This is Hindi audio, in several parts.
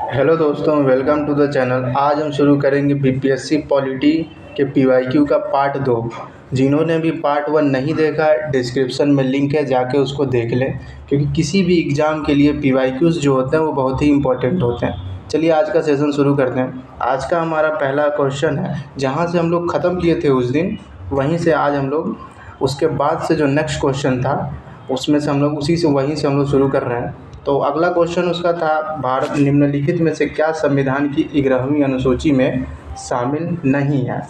हेलो दोस्तों, वेलकम टू द चैनल। आज हम शुरू करेंगे बीपीएससी पॉलिटी के पीवाईक्यू का पार्ट 2। जिन्होंने भी पार्ट 1 नहीं देखा है, डिस्क्रिप्शन में लिंक है, जाके उसको देख लें, क्योंकि किसी भी एग्ज़ाम के लिए पीवाईक्यूज़ जो होते हैं वो बहुत ही इंपॉर्टेंट होते हैं। चलिए आज का सेशन शुरू करते हैं। आज का हमारा पहला क्वेश्चन है, जहाँ से हम लोग ख़त्म किए थे उस दिन, वहीं से आज हम लोग उसके बाद से जो नेक्स्ट क्वेश्चन था उसमें से हम लोग वहीं से हम लोग शुरू कर रहे हैं। तो अगला क्वेश्चन उसका था, भारत निम्नलिखित में से क्या संविधान की 11वीं अनुसूची में शामिल नहीं है?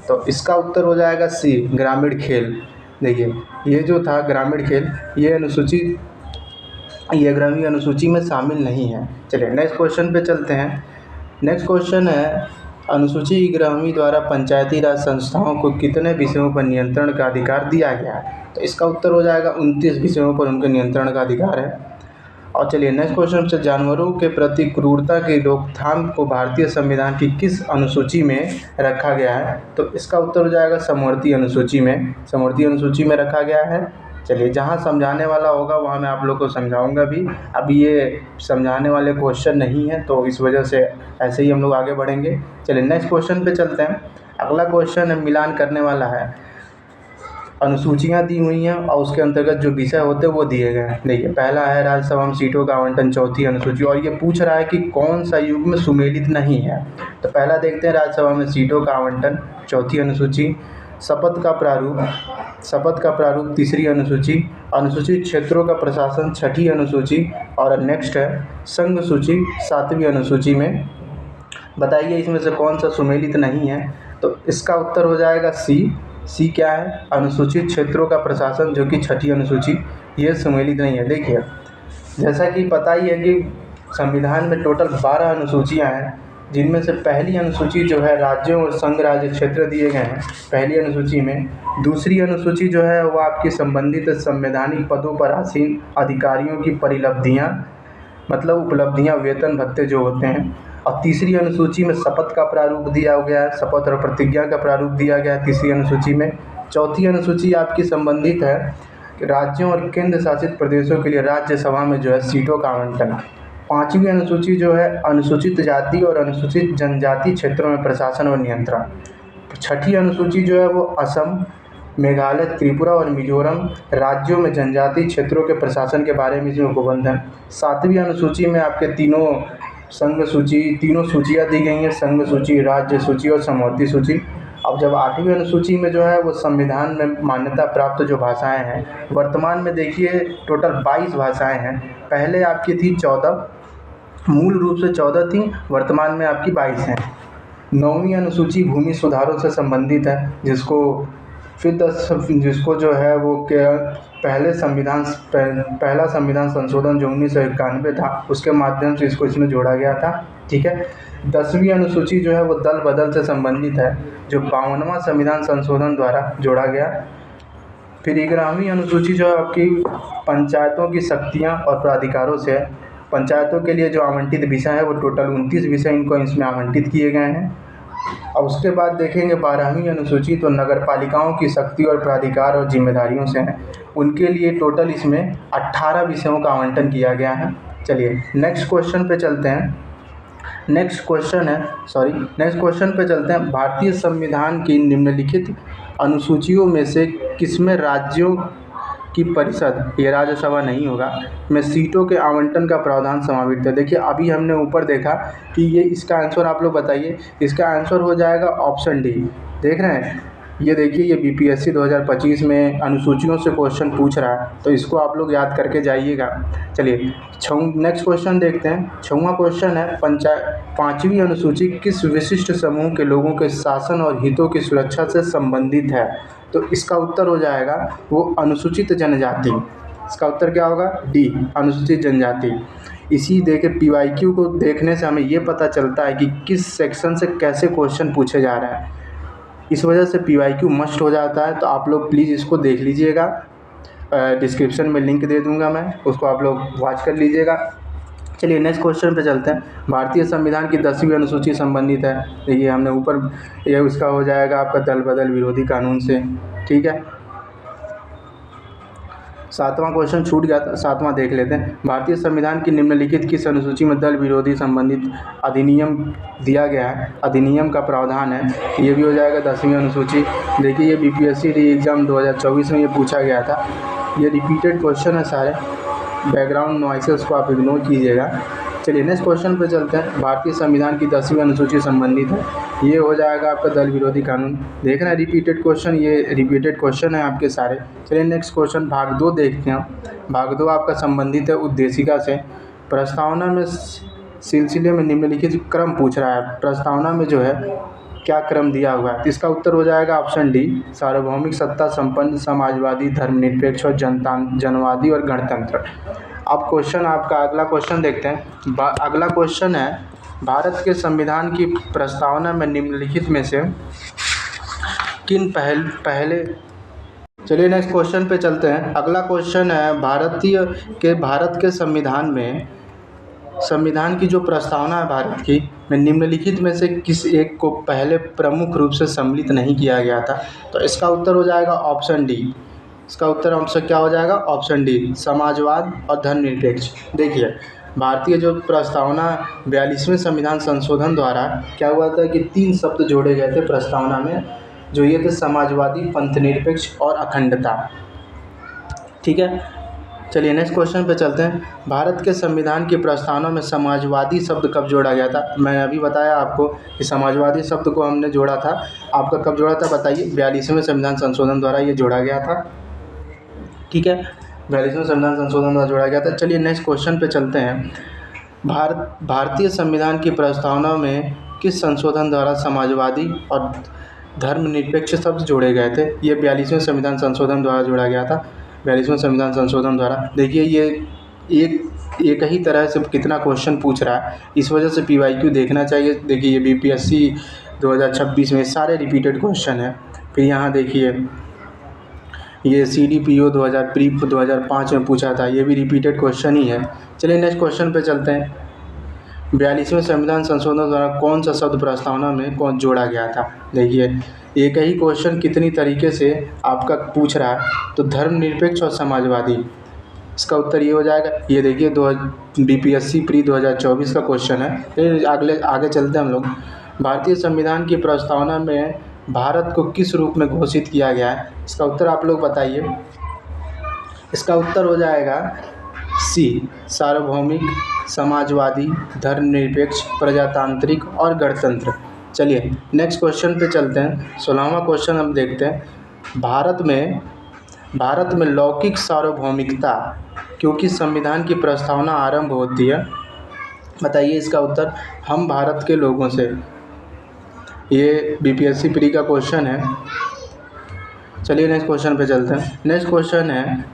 तो इसका उत्तर हो जाएगा सी, ग्रामीण खेल। देखिए, ये जो था ग्रामीण खेल, ये अनुसूची 11वीं अनुसूची में शामिल नहीं है। चलिए नेक्स्ट क्वेश्चन पे चलते हैं। नेक्स्ट क्वेश्चन है, अनुसूची 11वीं द्वारा पंचायती राज संस्थाओं को कितने विषयों पर नियंत्रण का अधिकार दिया गया है? तो इसका उत्तर हो जाएगा 29 विषयों पर उनके नियंत्रण का अधिकार है। और चलिए नेक्स्ट क्वेश्चन से, जानवरों के प्रति क्रूरता की रोकथाम को भारतीय संविधान की किस अनुसूची में रखा गया है? तो इसका उत्तर हो जाएगा समवर्ती अनुसूची में। समवर्ती अनुसूची में रखा गया है। चलिए, जहाँ समझाने वाला होगा वहाँ मैं आप लोग को समझाऊंगा भी। अब ये समझाने वाले क्वेश्चन नहीं है, तो इस वजह से ऐसे ही हम लोग आगे बढ़ेंगे। चलिए नेक्स्ट क्वेश्चन पे चलते हैं। अगला क्वेश्चन है, मिलान करने वाला है। अनुसूचियाँ दी हुई हैं और उसके अंतर्गत जो विषय होते हैं वो दिए गए हैं। देखिए, पहला है राज्यसभा में सीटों का आवंटन, चौथी अनुसूची, और ये पूछ रहा है कि कौन सा युग में सुमेलित नहीं है। तो पहला देखते हैं, राज्यसभा में सीटों का आवंटन, चौथी अनुसूची। शपथ का प्रारूप, तीसरी अनुसूची। अनुसूचित क्षेत्रों का प्रशासन, छठी अनुसूची। और नेक्स्ट है संघ सूची, सातवीं अनुसूची में। बताइए इसमें से कौन सा सुमेलित नहीं है? तो इसका उत्तर हो जाएगा सी क्या है? अनुसूचित क्षेत्रों का प्रशासन, जो कि छठी अनुसूची, ये सुमेलित नहीं है। देखिए, जैसा कि पता ही है कि संविधान में टोटल 12 अनुसूचियां हैं, जिनमें से पहली अनुसूची जो है राज्यों और संघ राज्य क्षेत्र दिए गए हैं पहली अनुसूची में। दूसरी अनुसूची जो है वो आपकी संबंधित संवैधानिक पदों पर आसीन अधिकारियों की परिलब्धियां, मतलब उपलब्धियां, वेतन भत्ते जो होते हैं। और तीसरी अनुसूची में शपथ का प्रारूप दिया गया है, शपथ और प्रतिज्ञा का प्रारूप दिया गया है तीसरी अनुसूची में। चौथी अनुसूची आपकी संबंधित है राज्यों और केंद्र शासित प्रदेशों के लिए राज्यसभा में जो है सीटों का आवंटन। पांचवी अनुसूची जो है अनुसूचित जाति और अनुसूचित जनजाति क्षेत्रों में प्रशासन और नियंत्रण। छठी अनुसूची जो है वो असम, मेघालय, त्रिपुरा और मिजोरम राज्यों में जनजातीय क्षेत्रों के प्रशासन के बारे में इसमें उपबंध है। सातवीं अनुसूची में आपके तीनों सूचियाँ दी गई हैं, संघ सूची, राज्य सूची और समवर्ती सूची। अब जब 8वीं अनुसूची में जो है वो संविधान में मान्यता प्राप्त जो भाषाएं हैं, वर्तमान में देखिए टोटल 22 भाषाएं हैं। पहले आपकी थी 14, मूल रूप से 14 थी, वर्तमान में आपकी 22 हैं। 9वीं अनुसूची भूमि सुधारों से संबंधित है, जिसको जो है वो पहला संविधान संशोधन जो 1991 था, उसके माध्यम से इसमें जोड़ा गया था। ठीक है। 10वीं अनुसूची जो है वो दल बदल से संबंधित है, जो 52वां संविधान संशोधन द्वारा जोड़ा गया। फिर 11वीं अनुसूची जो है आपकी पंचायतों की शक्तियाँ और प्राधिकारों से है। पंचायतों के लिए जो आवंटित विषय है वो टोटल 29 विषय इनको इसमें आवंटित किए गए हैं। और उसके बाद देखेंगे 12वीं अनुसूची, तो नगर पालिकाओं की शक्ति और प्राधिकार और जिम्मेदारियों से है। उनके लिए टोटल इसमें 18 विषयों का आवंटन किया गया है। चलिए नेक्स्ट क्वेश्चन पे चलते हैं। नेक्स्ट क्वेश्चन पे चलते हैं। भारतीय संविधान की निम्नलिखित अनुसूचियों में से किसमें राज्यों की परिषद, ये राज्यसभा नहीं होगा, में सीटों के आवंटन का प्रावधान समाविष्ट है? देखिए, अभी हमने ऊपर देखा कि ये इसका आंसर आप लोग बताइए। इसका आंसर हो जाएगा ऑप्शन डी। देख रहे हैं, ये देखिए, ये बीपीएससी 2025 में अनुसूचियों से क्वेश्चन पूछ रहा है, तो इसको आप लोग याद करके जाइएगा। चलिए नेक्स्ट क्वेश्चन देखते हैं। 6वां क्वेश्चन है, 5वीं अनुसूची किस विशिष्ट समूह के लोगों के शासन और हितों की सुरक्षा से संबंधित है? तो इसका उत्तर हो जाएगा वो अनुसूचित जनजाति। इसका उत्तर क्या होगा? डी, अनुसूचित जनजाति। इसी देखे पीवाईक्यू को देखने से हमें ये पता चलता है कि किस सेक्शन से कैसे क्वेश्चन पूछे जा रहे हैं। इस वजह से पीवाईक्यू मस्ट हो जाता है। तो आप लोग प्लीज़ इसको देख लीजिएगा, डिस्क्रिप्शन में लिंक दे दूंगा मैं, उसको आप लोग वॉच कर लीजिएगा। चलिए नेक्स्ट क्वेश्चन पे चलते हैं। भारतीय संविधान की 10वीं अनुसूची संबंधित है, देखिए हमने ऊपर, ये उसका हो जाएगा आपका दल बदल विरोधी कानून से। ठीक है। 7वां क्वेश्चन छूट गया था, 7वां देख लेते हैं। भारतीय संविधान की निम्नलिखित किस अनुसूची में दल विरोधी संबंधित अधिनियम दिया गया है, अधिनियम का प्रावधान है? ये भी हो जाएगा 10वीं अनुसूची। देखिए ये बीपीएससी री एग्ज़ाम 2024 में ये पूछा गया था। ये रिपीटेड क्वेश्चन है सारे, बैकग्राउंड नॉइसेस को आप इग्नोर कीजिएगा। चलिए नेक्स्ट क्वेश्चन पे चलते हैं। भारतीय संविधान की 10वीं अनुसूची संबंधित है, ये हो जाएगा आपका दल विरोधी कानून। देखना है रिपीटेड क्वेश्चन, ये रिपीटेड क्वेश्चन है आपके सारे। चलिए नेक्स्ट क्वेश्चन भाग 2 देखते हैं। भाग 2 आपका संबंधित है उद्देशिका से। प्रस्तावना में सिलसिले में निम्नलिखित क्रम पूछ रहा है, प्रस्तावना में जो है क्या क्रम दिया हुआ है? इसका उत्तर हो जाएगा ऑप्शन डी, सार्वभौमिक सत्ता संपन्न, समाजवादी, धर्मनिरपेक्ष और जनवादी और गणतंत्र। अब क्वेश्चन आपका अगला क्वेश्चन देखते हैं। अगला क्वेश्चन है, भारत के संविधान की प्रस्तावना में निम्नलिखित में से किन पहले चलिए नेक्स्ट क्वेश्चन पे चलते हैं। अगला क्वेश्चन है, भारत के संविधान की जो प्रस्तावना है भारत की में निम्नलिखित में से किस एक को पहले प्रमुख रूप से सम्मिलित नहीं किया गया था? तो इसका उत्तर हो जाएगा ऑप्शन डी। इसका उत्तर ऑप्शन क्या हो जाएगा? ऑप्शन डी, समाजवाद और धर्मनिरपेक्ष। देखिए भारतीय जो प्रस्तावना 42वें संविधान संशोधन द्वारा क्या हुआ था कि 3 शब्द जोड़े गए थे प्रस्तावना में, जो ये थे समाजवादी, पंथनिरपेक्ष और अखंडता। ठीक है, चलिए नेक्स्ट क्वेश्चन पे चलते हैं। भारत के संविधान की प्रस्तावना में समाजवादी शब्द कब जोड़ा गया था? मैंने अभी बताया आपको कि समाजवादी शब्द को हमने जोड़ा था। आपका कब जोड़ा था बताइए? 42वें संविधान संशोधन द्वारा ये जोड़ा गया था। ठीक है, 42वें संविधान संशोधन द्वारा जोड़ा गया था। चलिए नेक्स्ट क्वेश्चन पे चलते हैं। भारतीय संविधान की प्रस्तावना में किस संशोधन द्वारा समाजवादी और धर्मनिरपेक्ष शब्द जोड़े गए थे? ये 42वें संविधान संशोधन द्वारा जोड़ा गया था, 42वें संविधान संशोधन द्वारा। देखिए ये एक ही तरह से कितना क्वेश्चन पूछ रहा है, इस वजह से PYQ देखना चाहिए। देखिए ये BPSC 2026 में सारे रिपीटेड क्वेश्चन है। फिर यहाँ देखिए ये CDPO 2005 में पूछा था, ये भी रिपीटेड क्वेश्चन ही है। चलिए नेक्स्ट क्वेश्चन पे चलते हैं। 42वें संविधान संशोधन द्वारा कौन सा शब्द प्रस्तावना में कौन जोड़ा गया था? देखिए एक ही क्वेश्चन कितनी तरीके से आपका पूछ रहा है, तो धर्मनिरपेक्ष और समाजवादी, इसका उत्तर ये हो जाएगा। ये देखिए BPSC प्री 2024 का क्वेश्चन है। फिर आगे चलते हैं हम लोग। भारतीय संविधान की प्रस्तावना में भारत को किस रूप में घोषित किया गया है? इसका उत्तर आप लोग बताइए। इसका उत्तर हो जाएगा सी, सार्वभौमिक, समाजवादी, धर्मनिरपेक्ष, प्रजातांत्रिक और गणतंत्र। चलिए नेक्स्ट क्वेश्चन पे चलते हैं। 16वां क्वेश्चन हम देखते हैं। भारत में लौकिक सार्वभौमिकता क्योंकि संविधान की प्रस्तावना आरंभ होती है, बताइए इसका उत्तर। हम भारत के लोगों से, ये BPSC प्री का क्वेश्चन है। चलिए नेक्स्ट क्वेश्चन पे चलते हैं। नेक्स्ट क्वेश्चन है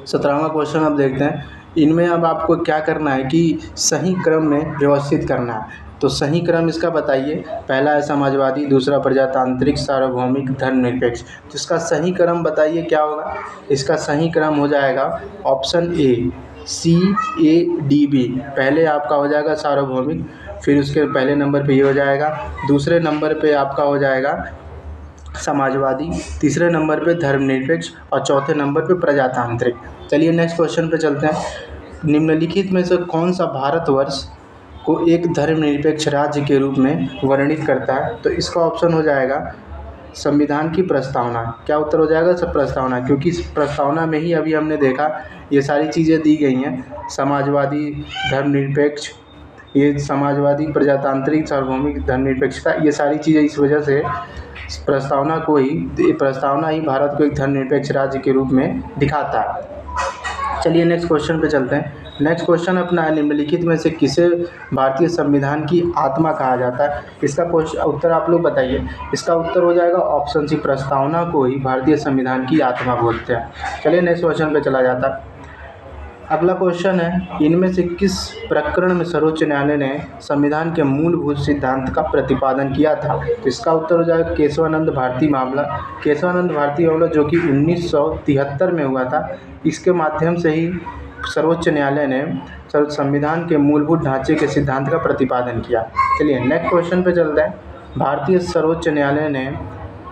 17वां क्वेश्चन अब देखते हैं। इनमें अब आपको क्या करना है कि सही क्रम में व्यवस्थित करना है। तो सही क्रम इसका बताइए। पहला है समाजवादी, दूसरा प्रजातांत्रिक, सार्वभौमिक, धर्मनिरपेक्ष। तो इसका सही क्रम बताइए क्या होगा? इसका सही क्रम हो जाएगा ऑप्शन ए, CADB। पहले आपका हो जाएगा सार्वभौमिक, फिर उसके पहले नंबर पे ये हो जाएगा, दूसरे नंबर पे आपका हो जाएगा समाजवादी, तीसरे नंबर पे धर्मनिरपेक्ष और चौथे नंबर पे प्रजातांत्रिक। चलिए नेक्स्ट क्वेश्चन पे चलते हैं। निम्नलिखित में से कौन सा भारतवर्ष को एक धर्मनिरपेक्ष राज्य के रूप में वर्णित करता है? तो इसका ऑप्शन हो जाएगा संविधान की प्रस्तावना। क्या उत्तर हो जाएगा? सब प्रस्तावना, क्योंकि इस प्रस्तावना में ही अभी हमने देखा ये सारी चीज़ें दी गई हैं, समाजवादी, धर्मनिरपेक्ष, ये समाजवादी, प्रजातांत्रिक, सार्वभौमिक, धर्मनिरपेक्षता, ये सारी चीज़ें इस वजह से प्रस्तावना ही भारत को एक धर्मनिरपेक्ष राज्य के रूप में दिखाता है। चलिए नेक्स्ट क्वेश्चन पे चलते हैं। नेक्स्ट क्वेश्चन अपना है, निम्नलिखित में से किसे भारतीय संविधान की आत्मा कहा जाता है? इसका उत्तर आप लोग बताइए। इसका उत्तर हो जाएगा ऑप्शन सी, प्रस्तावना को ही भारतीय संविधान की आत्मा बोलते हैं। चलिए नेक्स्ट क्वेश्चन पे चला जाता है। अगला क्वेश्चन है, इनमें से किस प्रकरण में सर्वोच्च न्यायालय ने संविधान के मूलभूत सिद्धांत का प्रतिपादन किया था? तो इसका उत्तर हो जाएगा केशवानंद भारती मामला। केशवानंद भारती मामला जो कि 1973 में हुआ था, इसके माध्यम से ही सर्वोच्च न्यायालय ने संविधान के मूलभूत ढांचे के सिद्धांत का प्रतिपादन किया। चलिए नेक्स्ट क्वेश्चन पे चलते हैं। भारतीय सर्वोच्च न्यायालय ने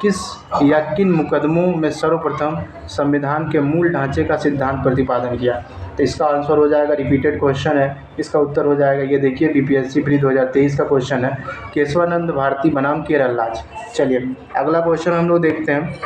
किस या किन मुकदमों में सर्वप्रथम संविधान के मूल ढांचे का सिद्धांत प्रतिपादन किया? तो इसका आंसर हो जाएगा, रिपीटेड क्वेश्चन है, इसका उत्तर हो जाएगा, ये देखिए बीपीएससी प्री 2023 का क्वेश्चन है, केशवानंद भारती बनाम केरल राज। चलिए अगला क्वेश्चन हम लोग देखते हैं।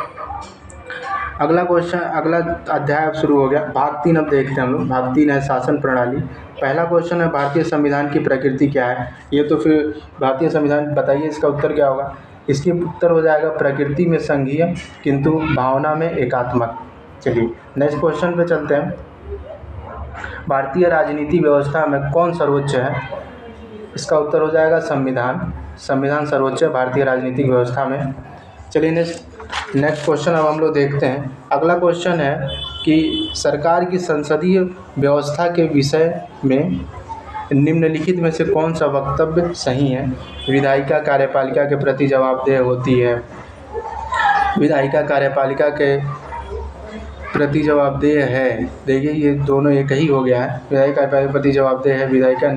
अगला क्वेश्चन, अगला अध्याय अब शुरू हो गया। भाग 3 अब देखते हैं हम लोग। भाग 3 है शासन प्रणाली। पहला क्वेश्चन है भारतीय संविधान की प्रकृति क्या है? ये तो फिर भारतीय संविधान बताइए, इसका उत्तर क्या होगा? इसके उत्तर हो जाएगा प्रकृति में संघीय किंतु भावना में एकात्मक। चलिए नेक्स्ट क्वेश्चन पे चलते हैं। भारतीय राजनीति व्यवस्था में कौन सर्वोच्च है? इसका उत्तर हो जाएगा संविधान। संविधान सर्वोच्च है भारतीय राजनीतिक व्यवस्था में। चलिए नेक्स्ट क्वेश्चन अब हम लोग देखते हैं। अगला क्वेश्चन है कि सरकार की संसदीय व्यवस्था के विषय में निम्नलिखित में से कौन सा वक्तव्य सही है? विधायिका कार्यपालिका के प्रति जवाबदेह होती है। विधायिका कार्यपालिका के प्रति जवाबदेह है। देखिए ये दोनों एक ही हो गया है। विधायिका कार्यपालिका के प्रति जवाबदेह है। विधायिका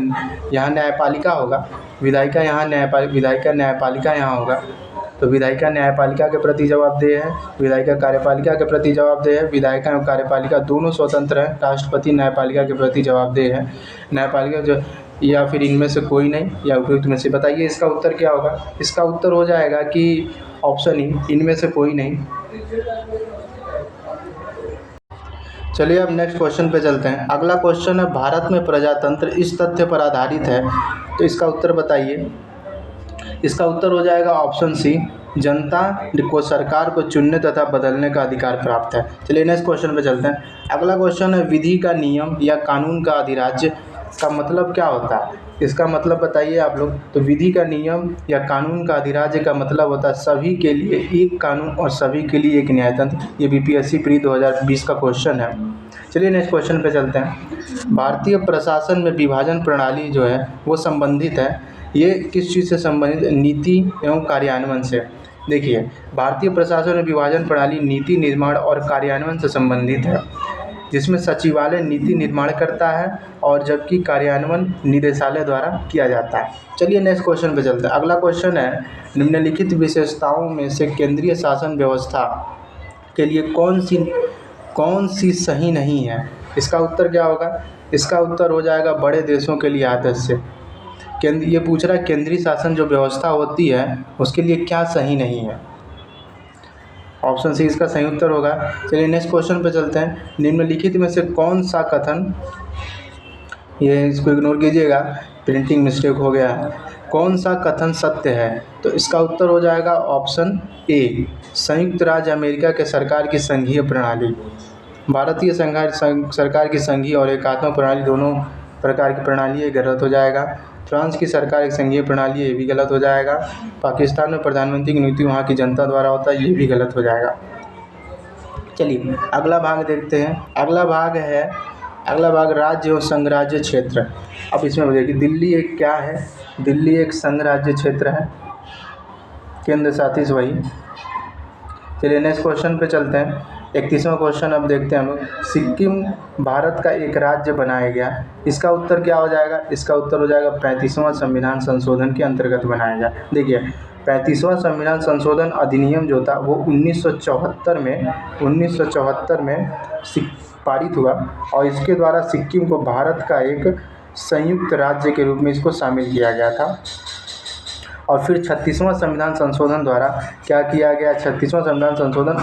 यहाँ न्यायपालिका होगा, विधायिका यहाँ विधायिका न्यायपालिका यहाँ होगा। तो विधायिका न्यायपालिका के प्रति जवाबदेह है, विधायिका कार्यपालिका के प्रति जवाबदेह है। विधायिका एवं कार्यपालिका दोनों स्वतंत्र हैं। राष्ट्रपति न्यायपालिका के प्रति जवाबदेह है। न्यायपालिका जो या फिर इनमें से कोई नहीं या उपयुक्त में से बताइए इसका उत्तर क्या होगा? इसका उत्तर हो जाएगा कि ऑप्शन ई, इनमें से कोई नहीं। चलिए अब नेक्स्ट क्वेश्चन पे चलते हैं। अगला क्वेश्चन है भारत में प्रजातंत्र इस तथ्य पर आधारित है, तो इसका उत्तर बताइए। इसका उत्तर हो जाएगा ऑप्शन सी, जनता को सरकार को चुनने तथा बदलने का अधिकार प्राप्त है। चलिए नेक्स्ट क्वेश्चन पे चलते हैं। अगला क्वेश्चन है विधि का नियम या कानून का अधिराज्य का मतलब क्या होता है? इसका मतलब बताइए आप लोग। तो विधि का नियम या कानून का अधिराज्य का मतलब होता है सभी के लिए एक कानून और सभी के लिए एक न्यायतंत्र। ये बीपीएससी प्री 2020 का क्वेश्चन है। चलिए नेक्स्ट क्वेश्चन पे चलते हैं। भारतीय प्रशासन में विभाजन प्रणाली जो है वो संबंधित है। ये किस चीज़ से संबंधित? नीति एवं कार्यान्वयन से। देखिए भारतीय प्रशासन में विभाजन प्रणाली नीति निर्माण और कार्यान्वयन से संबंधित है, जिसमें सचिवालय नीति निर्माण करता है और जबकि कार्यान्वयन निदेशालय द्वारा किया जाता है। चलिए नेक्स्ट क्वेश्चन पे चलते हैं। अगला क्वेश्चन है निम्नलिखित विशेषताओं में से केंद्रीय शासन व्यवस्था के लिए कौन सी सही नहीं है? इसका उत्तर क्या होगा? इसका उत्तर हो जाएगा बड़े देशों के लिए आदर्श से। ये पूछ रहा है केंद्रीय शासन जो व्यवस्था होती है उसके लिए क्या सही नहीं है? ऑप्शन सी इसका सही उत्तर होगा। चलिए नेक्स्ट क्वेश्चन पे चलते हैं। निम्नलिखित में से कौन सा कथन, ये इसको इग्नोर कीजिएगा, प्रिंटिंग मिस्टेक हो गया है। कौन सा कथन सत्य है? तो इसका उत्तर हो जाएगा ऑप्शन ए, संयुक्त राज्य अमेरिका के सरकार की संघीय प्रणाली। भारतीय सरकार की संघीय और एकात्मक प्रणाली दोनों प्रकार की प्रणाली है, गलत हो जाएगा। फ्रांस की सरकार एक संघीय प्रणाली है, ये भी गलत हो जाएगा। पाकिस्तान में प्रधानमंत्री की नियुक्ति वहाँ की जनता द्वारा होता है, ये भी गलत हो जाएगा। चलिए अगला भाग देखते हैं। अगला भाग राज्य और संघ राज्य क्षेत्र। अब इसमें देखिए दिल्ली एक क्या है? दिल्ली एक संघ राज्य क्षेत्र है, केंद्र शासित वही। चलिए नेक्स्ट क्वेश्चन पे चलते हैं। 31वां क्वेश्चन अब देखते हैं हम लोग। सिक्किम भारत का एक राज्य बनाया गया, इसका उत्तर क्या हो जाएगा? इसका उत्तर हो जाएगा 35वां संविधान संशोधन के अंतर्गत बनाया गया। देखिए 35वां संविधान संशोधन अधिनियम जो था वो 1974 में पारित हुआ और इसके द्वारा सिक्किम को भारत का एक संयुक्त राज्य के रूप में इसको शामिल किया गया था। और फिर 36वां संविधान संशोधन द्वारा क्या किया गया? 36वां संविधान संशोधन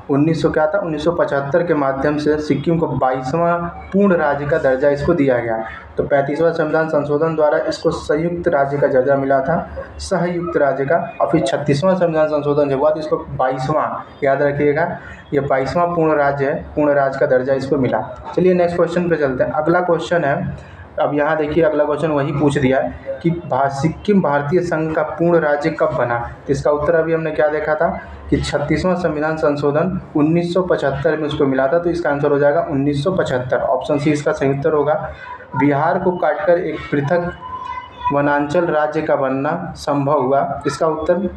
1975 के माध्यम से सिक्किम को 22वां पूर्ण राज्य का दर्जा इसको दिया गया। तो 35वां संविधान संशोधन द्वारा इसको संयुक्त राज्य का दर्जा मिला था, सहयुक्त राज्य का। और फिर 36वां संविधान संशोधन जब हुआ तो इसको 22वां, याद रखिएगा, ये 22वां पूर्ण राज्य है, पूर्ण राज्य का दर्जा इसको मिला। चलिए नेक्स्ट क्वेश्चन पे चलते हैं। अगला क्वेश्चन है, अब यहाँ देखिए अगला क्वेश्चन वही पूछ दिया है कि सिक्किम भारतीय संघ का पूर्ण राज्य कब बना? इसका उत्तर अभी हमने क्या देखा था कि 36वां संविधान संशोधन 1975 में उसको मिला था, तो इसका आंसर हो जाएगा 1975। ऑप्शन सी इसका सही उत्तर होगा। बिहार को काटकर एक पृथक वनांचल राज्य का बनना संभव हुआ, इसका उत्तर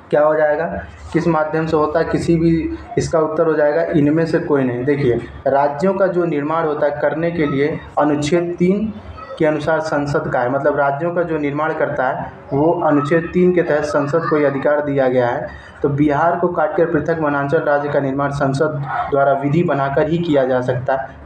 क्या हो जाएगा? किस माध्यम से होता है? किसी भी, इसका उत्तर हो जाएगा इनमें से कोई नहीं। देखिए राज्यों का जो निर्माण होता है करने के लिए अनुच्छेद 3 के अनुसार संसद का है, मतलब राज्यों का जो निर्माण करता है वो अनुच्छेद 3 के तहत संसद को ये अधिकार दिया गया है। तो बिहार को काटकर पृथक वनांचल राज्य का निर्माण संसद द्वारा विधि बनाकर ही किया जा सकता है।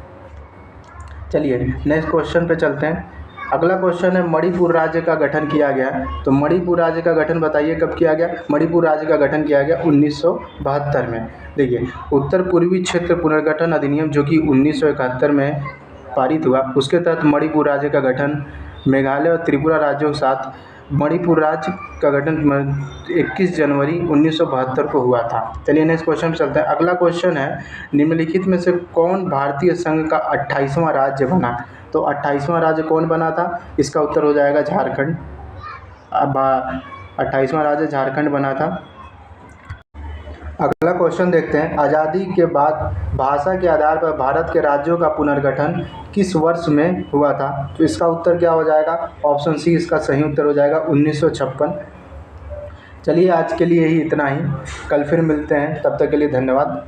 चलिए नेक्स्ट क्वेश्चन पे चलते हैं। अगला क्वेश्चन है मणिपुर राज्य का गठन किया गया। तो मणिपुर राज्य का गठन बताइए कब किया गया। मणिपुर राज्य का गठन किया गया 1972 में। देखिए उत्तर पूर्वी क्षेत्र पुनर्गठन अधिनियम जो कि 1971 में पारित हुआ, उसके तहत मणिपुर राज्य का गठन मेघालय और त्रिपुरा राज्यों के साथ मणिपुर राज्य का गठन 21 जनवरी 1972 को हुआ था। चलिए नेक्स्ट क्वेश्चन चलते हैं। अगला क्वेश्चन है निम्नलिखित में से कौन भारतीय संघ का 28वां राज्य बना। तो 28वां राज्य कौन बना था, इसका उत्तर हो जाएगा झारखंड। अब 28वां राज्य झारखंड बना था। अगला क्वेश्चन देखते हैं। आज़ादी के बाद भाषा के आधार पर भारत के राज्यों का पुनर्गठन किस वर्ष में हुआ था। तो इसका उत्तर क्या हो जाएगा, ऑप्शन सी इसका सही उत्तर हो जाएगा 1956। चलिए आज के लिए ही इतना ही, कल फिर मिलते हैं, तब तक के लिए धन्यवाद।